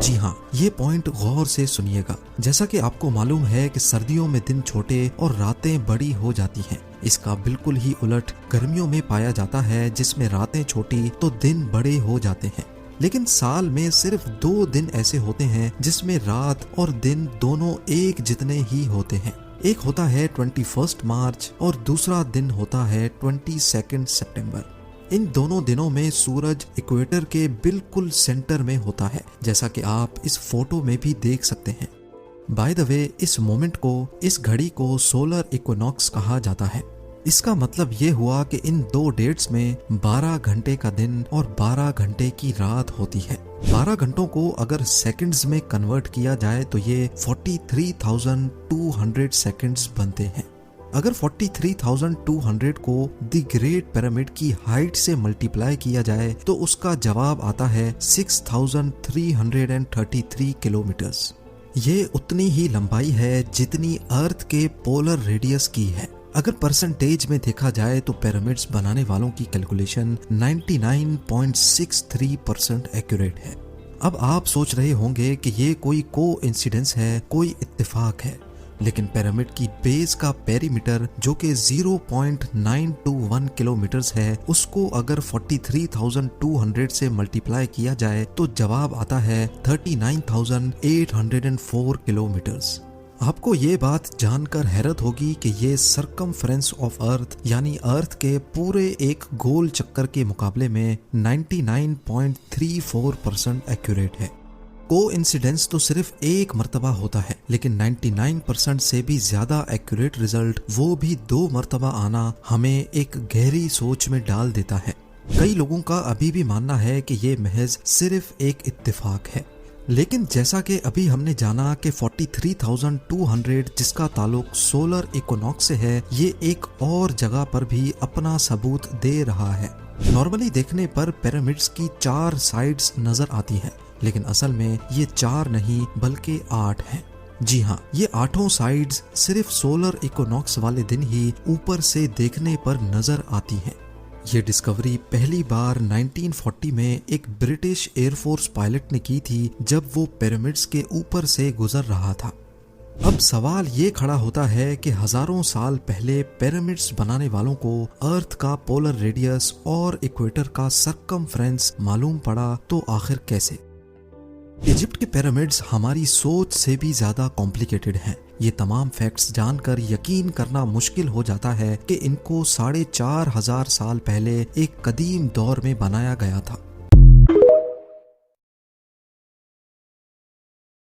जी हाँ, ये पॉइंट गौर से सुनिएगा। जैसा कि आपको मालूम है कि सर्दियों में दिन छोटे और रातें बड़ी हो जाती हैं। इसका बिल्कुल ही उलट गर्मियों में पाया जाता है, जिसमें रातें छोटी तो दिन बड़े हो जाते हैं। लेकिन साल में सिर्फ 2 दिन ऐसे होते हैं जिसमें रात और दिन दोनों एक जितने ही होते हैं। एक होता है 21 मार्च और दूसरा दिन होता है 22 सितंबर। इन दोनों दिनों में सूरज इक्वेटर के बिल्कुल सेंटर में होता है, जैसा कि आप इस फोटो में भी देख सकते हैं। बाय द वे, इस मोमेंट को, इस घड़ी को सोलर इक्विनॉक्स कहा जाता है। इसका मतलब ये हुआ कि इन 2 डेट्स में 12 घंटे का दिन और 12 घंटे की रात होती है। 12 घंटों को अगर सेकंड्स में कन्वर्ट किया जाए तो ये 43,200 सेकंड्स बनते हैं। अगर 43,200 को द ग्रेट पिरामिड की हाइट से मल्टीप्लाई किया जाए तो उसका जवाब आता है 6,333 किलोमीटर्स। ये उतनी ही लंबाई है जितनी अर्थ के पोलर रेडियस की है। अगर परसेंटेज में देखा जाए तो पिरामिड्स बनाने वालों की कैलकुलेशन 99.63% एक्यूरेट है। अब आप सोच रहे होंगे कि ये कोई कोइंसिडेंस है, कोई इत्तेफाक है, लेकिन पिरामिड की बेस का पेरीमीटर जो कि 0.921 किलोमीटर्स है, उसको अगर 43,200 से मल्टीप्लाई किया जाए तो जवाब आता है 39,804 किलोमीटर्स। आपको ये बात जानकर हैरत होगी कि ये सरकमफ्रेंस ऑफ अर्थ यानी अर्थ के पूरे एक गोल चक्कर के मुकाबले में 99.34% एक्यूरेट है। कोइंसिडेंस तो सिर्फ एक मर्तबा होता है, लेकिन 99% से भी ज्यादा एक्यूरेट रिजल्ट, वो भी 2 मर्तबा आना, हमें एक गहरी सोच में डाल देता है। कई लोगों का अभी भी मानना है कि ये महज सिर्फ एक इत्तेफाक है, लेकिन जैसा कि अभी हमने जाना कि 43,200 जिसका ताल्लुक सोलर इक्विनॉक्स से है, ये एक और जगह पर भी अपना सबूत दे रहा है। नॉर्मली देखने पर पिरामिड्स की 4 साइड्स नजर आती हैं, लेकिन असल में ये 4 नहीं बल्कि 8 हैं। जी हाँ, ये 8 साइड्स सिर्फ सोलर इक्विनॉक्स वाले दिन ही ऊपर से देखने पर नजर आती हैं। ये डिस्कवरी पहली बार 1940 में एक ब्रिटिश एयरफोर्स पायलट ने की थी, जब वो पिरामिड्स के ऊपर से गुजर रहा था। अब सवाल ये खड़ा होता है कि हजारों साल पहले पिरामिड्स बनाने वालों को अर्थ का पोलर रेडियस और इक्वेटर का सरकमफ्रेंस मालूम पड़ा, तो आखिर कैसे? इजिप्ट के पिरामिड्स हमारी सोच से भी ज्यादा कॉम्प्लिकेटेड हैं। ये तमाम फैक्ट्स जानकर यकीन करना मुश्किल हो जाता है कि इनको 4,500 साल पहले एक कदीम दौर में बनाया गया था।